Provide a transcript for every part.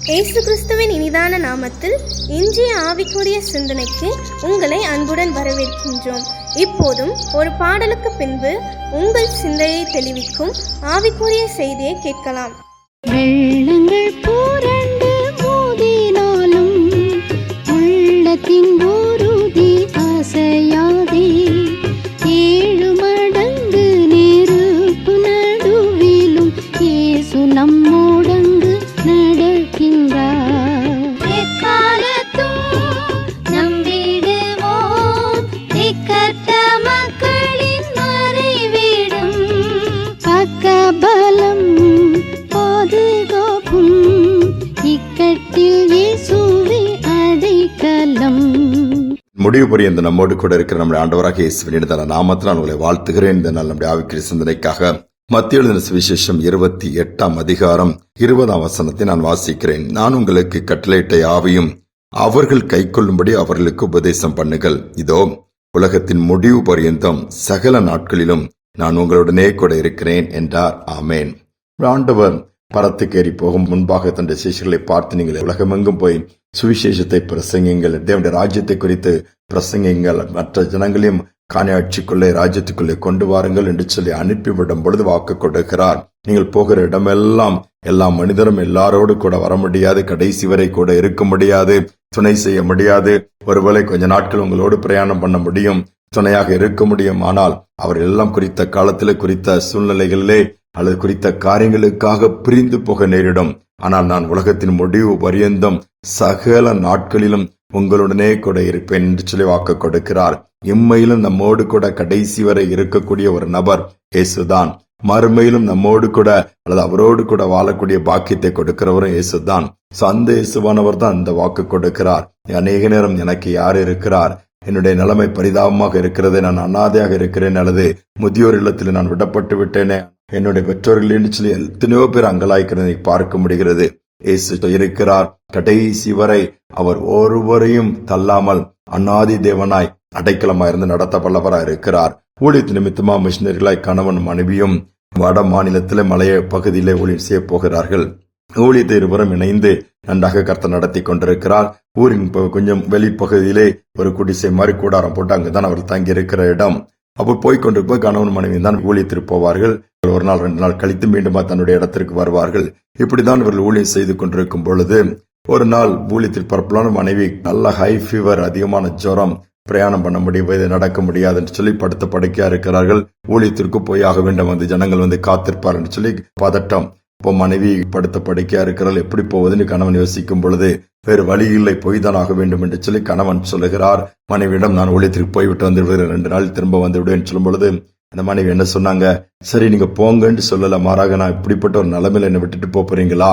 இயேசு கிறிஸ்துவின் இனிதான நாமத்தில் இன்றைய ஆவிக்குரிய சிந்தனைக்கு உங்களை அன்புடன் வரவேற்கின்றோம். இப்போதும் ஒரு பாடலுக்கு பின்பு உங்கள் சிந்தையை தெளிவிக்கும் ஆவிக்குரிய செய்தியை கேட்கலாம். வெள்ளங்கள் பூரண்டு மோதினாலும் உள்ளத்தின் உறுதி அசையாதே. 7 மடங்கு நெருப்பு நடுவிலும் இயேசு நம்மோடங்கு நடக்கின்றார். எக்காலத்தும் நம்பிடுவோம் திக்கற்ற மக்களின் மறைவிடும் பக்கபலம் பாதுகாப்பும் இக்கட்டில் இயேசுவே அடைக்கலம். முடிவு பரியந்த நம்மோடு கூட இருக்கிற நம்முடைய ஆண்டவராக இயேசுவின் நாமத்தில் நான் உங்களை வாழ்த்துகிறேன். இந்த நாள் நம்முடைய ஆவிக்குரிய சிந்தனைக்காக மத்திய எழுதின சுவிசேஷம் 28 அதிகாரம் 20 வசனத்தை நான் வாசிக்கிறேன். நான் உங்களுக்கு கட்டளையிட்ட யாவையும் அவர்கள் கைக்கொள்ளும்படி அவர்களுக்கு உபதேசம் பண்ணுங்கள். இதோ உலகத்தின் முடிவு பரியந்தம் சகல நாட்களிலும் நான் உங்களுடனே கூட இருக்கிறேன் என்றார். ஆமேன். ஆண்டவர் பரத்துக்கேறி போகும் முன்பாக தன்னுடைய சிஷ்யர்களை பார்த்து, நீங்கள் உலகமெங்கும் போய் சுவிசேஷத்தை பிரசங்கிங்கள், தேவனுடைய ராஜ்யத்தை குறித்து பிரசங்கிங்கள், மற்ற ஜனங்களையும் காணியாட்சிக்குள்ளே ராஜ்யத்துக்குள்ளே கொண்டு வாருங்கள் என்று சொல்லி அனுப்பிவிடும் பொழுது வாக்கு கொடுக்கிறார். நீங்கள் போகிற இடமெல்லாம் எல்லா மனிதரும் எல்லாரோடு கூட வர முடியாது, கடைசி வரை கூட இருக்க முடியாது, துணை செய்ய முடியாது. ஒருவேளை கொஞ்ச நாட்கள் உங்களோடு பிரயாணம் பண்ண முடியும், துணையாக இருக்க முடியும். ஆனால் அவர் எல்லாம் குறித்த காலத்திலே, குறித்த சூழ்நிலைகளிலே அல்லது குறித்த காரியங்களுக்காக பிரிந்து போக நேரிடும். ஆனால் நான் உலகத்தின் முடிவு பரியந்தம் சகல நாட்களிலும் உங்களுடனே கூட இருப்பேன் என்று சொல்லி வாக்கு கொடுக்கிறார். இம்மையிலும் நம்மோடு கூட கடைசி வரை இருக்கக்கூடிய ஒரு நபர் இயேசுதான். மறுமையிலும் நம்மோடு கூட அல்லது அவரோடு கூட வாழக்கூடிய பாக்கியத்தை கொடுக்கிறவரும் இயேசுதான். அந்த இயேசுவானவர் தான் இந்த வாக்கு கொடுக்கிறார். அநேக நேரம் எனக்கு யார் இருக்கிறார், என்னுடைய நிலைமை பரிதாபமாக இருக்கிறது, நான் அனாதையாக இருக்கிறேன், அல்லது முதியோர் இல்லத்தில் நான் விடப்பட்டு விட்டேனே, என்னுடைய பெற்றோர்கள் சொல்லி எத்தனையோ பேர் அங்கலாய்க்கிறதை பார்க்க முடிகிறது. இயேசு இருக்கிறார். கடைசி வரை அவர் ஒருவரையும் தள்ளாமல் அநாதி தேவனாய் அடைக்கலமாயிருந்து நடத்த வல்லவராய் இருக்கிறார். ஊழியத்து நிமித்தமா மிஷினரிகளாய் கணவன் மனைவியும் வட மாநிலத்திலே மலைய பகுதியிலே ஊழியம் செய்ய போகிறார்கள். ஊழியத்தை இருவரும் இணைந்து நன்றாக கர்த்தர் நடத்தி கொண்டிருக்கிறார். ஊரின் கொஞ்சம் வெளிப்பகுதியிலே ஒரு குடிசை மாதிரி கூடாரம் போட்டு அங்குதான் அவர் தங்கி இருக்கிற இடம். அப்போ போய்கொண்டிருப்ப கணவன் மனைவி தான் ஊழியத்திற்கு போவார்கள். ஒரு நாள் 2 நாள் கழித்து மீண்டும் தன்னுடைய இடத்திற்கு வருவார்கள். இப்படிதான் இவர்கள் ஊழியம் செய்து கொண்டிருக்கும் பொழுது ஒரு நாள் ஊழியத்தில் பரப்பலான மனைவி நல்ல ஹை ஃபீவர், அதிகமான ஜுரம், பிரயாணம் பண்ண முடியாது, நடக்க முடியாது என்று சொல்லி படுத்த படுக்கையா இருக்கிறார்கள். ஊழியத்திற்கு போய் ஆக வேண்டும், வந்து ஜனங்கள் வந்து காத்திருப்பார் என்று சொல்லி பதட்டம். இப்போ மனைவி படுத்த படுக்கையா இருக்கிறாள், எப்படி போவதுன்னு கணவன் யோசிக்கும் பொழுது வேறு வழி இல்லை, போய்தான் ஆக வேண்டும் என்று சொல்லி கணவன் சொல்லுகிறார். மனைவியிடம் நான் ஊழியத்திற்கு போய்விட்டு வந்து விடுகிறேன், 2 நாள் திரும்ப வந்து விடுவேன் சொல்லும் பொழுது அந்த மனைவி என்ன சொன்னாங்க, சரி நீங்க போங்கன்னு சொல்லல, மாறாக நான் இப்படிப்பட்ட ஒரு நிலைமையில என்னை விட்டுட்டு போறீங்களா,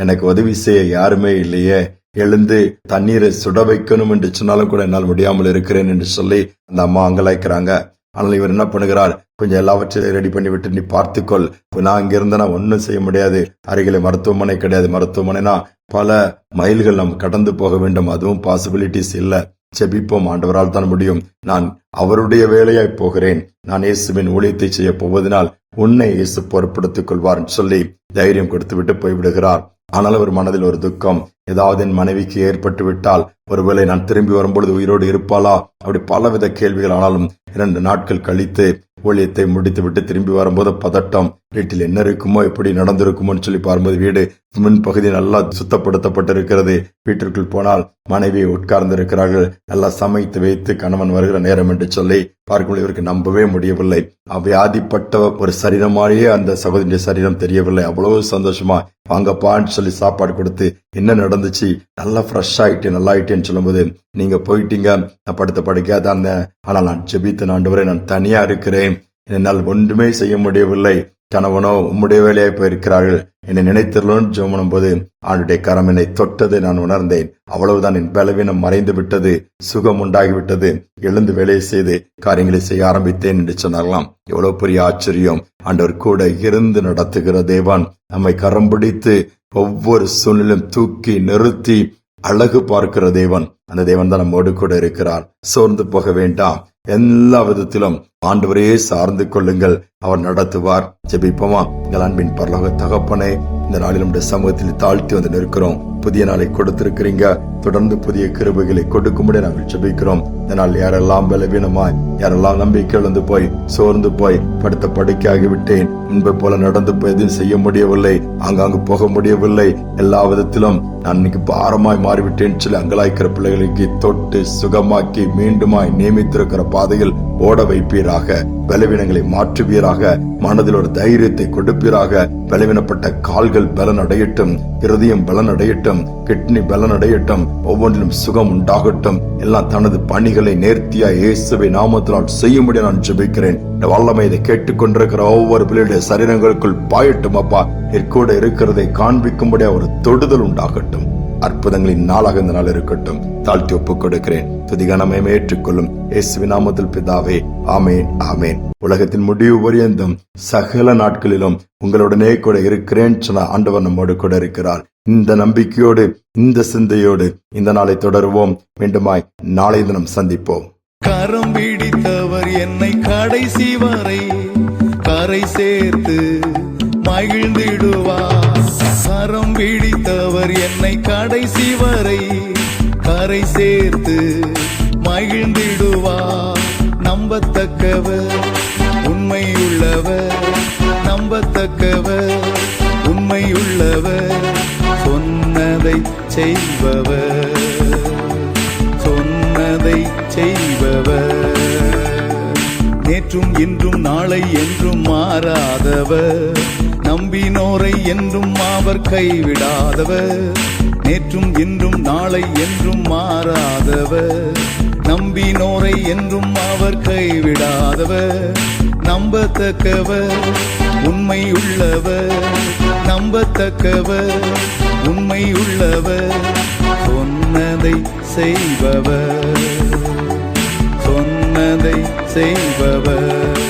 எனக்கு உதவி செய்ய யாருமே இல்லையே, எழுந்து தண்ணீரை சுட வைக்கணும் என்று சொன்னாலும் கூட என்னால் முடியாமல் இருக்கிறேன் என்று சொல்லி அந்த அம்மா அங்கலாய்க்கிறாங்க. ஆனால் இவர் என்ன பண்ணுகிறார், கொஞ்சம் எல்லாவற்றையும் ரெடி பண்ணி விட்டு நீ பார்த்துக்கொள், நான் இங்க இருந்தேன்னா ஒன்னும் செய்ய முடியாது, அருகில மருத்துவமனை கிடையாது, மருத்துவமனைனா பல மைல்கள் நாம் கடந்து போக வேண்டும், அதுவும் பாசிபிலிட்டிஸ் இல்ல, செபிப்போம், ஆண்டவரால் தான் முடியும், நான் அவருடைய வேலையாய் போகிறேன், நான் இயேசுவின் ஊழியத்தை செய்ய போவதனால் உன்னை இயேசு பொறுப்படுத்திக் கொள்வார் சொல்லி தைரியம் கொடுத்து விட்டு போய்விடுகிறார். ஆனால் அவர் மனதில் ஒரு துக்கம், ஏதாவது என் மனைவிக்கு ஏற்பட்டு விட்டால் ஒருவேளை நான் திரும்பி வரும்பொழுது உயிரோடு இருப்பாளா, அப்படி பலவித கேள்விகள். ஆனாலும் 2 நாட்கள் கழித்து ஊழியத்தை முடித்து விட்டு திரும்பி வரும்போது பதட்டம், வீட்டில் என்ன இருக்குமோ, எப்படி நடந்திருக்குமோன்னு சொல்லி பார்க்கும்போது வீடு முன்பகுதி நல்லா சுத்தப்படுத்தப்பட்டிருக்கிறது. வீட்டிற்குள் போனால் மனைவி உட்கார்ந்து இருக்கிறார்கள், நல்லா சமைத்து வைத்து கணவன் வருகிற நேரம் என்று சொல்லி பார்க்கும்போது இவருக்கு நம்பவே முடியவில்லை. வியாதிப்பட்ட ஒரு சரீரமாலேயே அந்த சகோதரிய சரீரம் தெரியவில்லை. அவ்வளவு சந்தோஷமா வாங்கப்பான்னு சொல்லி சாப்பாடு கொடுத்து என்ன நடந்துச்சு, நல்லா ஃப்ரெஷ் ஆயிட்டேன், நல்லா ஆயிட்டேன்னு சொல்லும்போது நீங்க போயிட்டீங்க, நான் படுத்த படுக்கையாதான் இருந்தேன், ஆனால் நான் ஜெபித்த ஆண்டவரே நான் தனியா இருக்கிறேன், என்னால் ஒன்றுமே செய்ய முடியவில்லை, கணவனோ உம்முடைய வேலையாய் போயிருக்கிறார்கள், என்னை நினைத்திரலோன்னு ஜெபம் போது ஆண்டுடைய கரம் என்னை தொட்டதை நான் உணர்ந்தேன். அவ்வளவுதான், என் பலவீனம் மறைந்து விட்டது, சுகம் உண்டாகிவிட்டது, எழுந்து வேலையை செய்து காரியங்களை செய்ய ஆரம்பித்தேன் என்று சொன்னார்களாம். எவ்வளவு பெரிய ஆச்சரியம்! ஆண்டவர் கூட இருந்து நடத்துகிற தேவன், நம்மை கரம் பிடித்து ஒவ்வொரு சூழ்நிலையும் தூக்கி நிறுத்தி அழகு பார்க்கிற தேவன், அந்த தேவன் தான் நம்மோடு கூட இருக்கிறார். சோர்ந்து போக வேண்டாம். எல்லா விதத்திலும் ஆண்டவரையே சார்ந்து கொள்ளுங்கள், அவர் நடத்துவார். ஜெபிப்போமா? எங்கள் அன்பின் பரலோக தகப்பனே, இந்த நாளில் நம்முடைய சமூகத்தில் தாழ்த்தி வந்து நிற்கிறோம். புதிய நாளை கொடுத்திருக்கிறீங்க, தொடர்ந்து புதிய கிருபைகளை கொடுக்கும்படி நாங்கள் ஜெபிக்கிறோம். இந்த நாள் யாரெல்லாம் பலவீனமாய், யாரெல்லாம் நம்பிக்கை இழந்து போய் சோர்ந்து போய் படுத்த படுக்கையாகி விட்டேன், முன்பை போல நடந்து போய் எதுவும் செய்ய முடியவில்லை, ஆங்காங்கு போக முடியவில்லை, எல்லா விதத்திலும் நான் இன்னைக்கு பாரமாய் மாறிவிட்டேன்னு சொல்லி அங்கலாய்க்கிற பிள்ளைகளுக்கு தொட்டு சுகமாக்கி மீண்டுமாய் நியமித்திருக்கிற பாதையில் ஓட வைப்பீராக. பலவீனங்களை மாற்றுவீராக. மனதில் ஒரு தைரியத்தை கொடுப்பீராக. பலவீனப்பட்ட கால்கள் பலன் அடையட்டும், இருதயம் பலன் அடையட்டும், கிட்னி பலன் அடையட்டும், ஒவ்வொன்றிலும் சுகம் உண்டாகட்டும். எல்லாம் தனது பணிகளை நேர்த்தியா இயேசுவை நாமத்தினால் செய்யும்படி நான் ஜெபிக்கிறேன். இந்த வல்லமை இதை கேட்டுக்கொண்டிருக்கிற ஒவ்வொரு பிள்ளையுடைய சரீரங்களுக்குள் பாயட்டும். அப்பா, கூட இருக்கிறதை காண்பிக்கும்படியா ஒரு தொடுதல் உண்டாகட்டும். அற்புதங்களின் நாளாக இந்த நாள் இருக்கட்டும். தாழ்த்தி ஒப்புக் கொடுக்கிறேன். துதிகனமே ஏற்றுக்கொள்ளும் இயேசுவின் நாமத்தில் பிதாவே, ஆமேன், ஆமேன். உலகத்தின் முடிவு பரியந்தம் சகல நாட்களிலும் உங்களுடனே கூட இருக்கிறேன் சொன்ன ஆண்டவர் நம்மோடு கூட இருக்கிறார். இந்த நம்பிக்கையோடு, இந்த சிந்தையோடு இந்த நாளை தொடருவோம். மீண்டுமாய் நாளை தினம் சந்திப்போம். கரம் பிடித்தவர் என்னை கடைசி வரை கரை சேர்த்து மகிழ்ந்திடுவார். கரம் பிடித்தவர் என்னை கடைசி வரை கரை சேர்த்து மகிழ்ந்திடுவார். நம்பத்தக்கவர், உண்மையுள்ளவர், நம்பத்தக்கவர், உண்மையுள்ளவர், சொன்னதை செய்பவர், சொன்னதை செய்பவர், நேற்றும் இன்றும் நாளை என்றும் மாறாதவர், நம்பினோரை என்றும் அவர் கைவிடாதவர், நேற்றும் இன்றும் நாளை என்றும் மாறாதவர், நம்பினோரை என்றும் அவர் கைவிடாதவர், நம்பத்தக்கவர், உண்மையுள்ளவர், நம்பத்தக்கவர், உண்மையுள்ளவர், சொன்னதை செய்பவர், சொன்னதை செய்பவர்.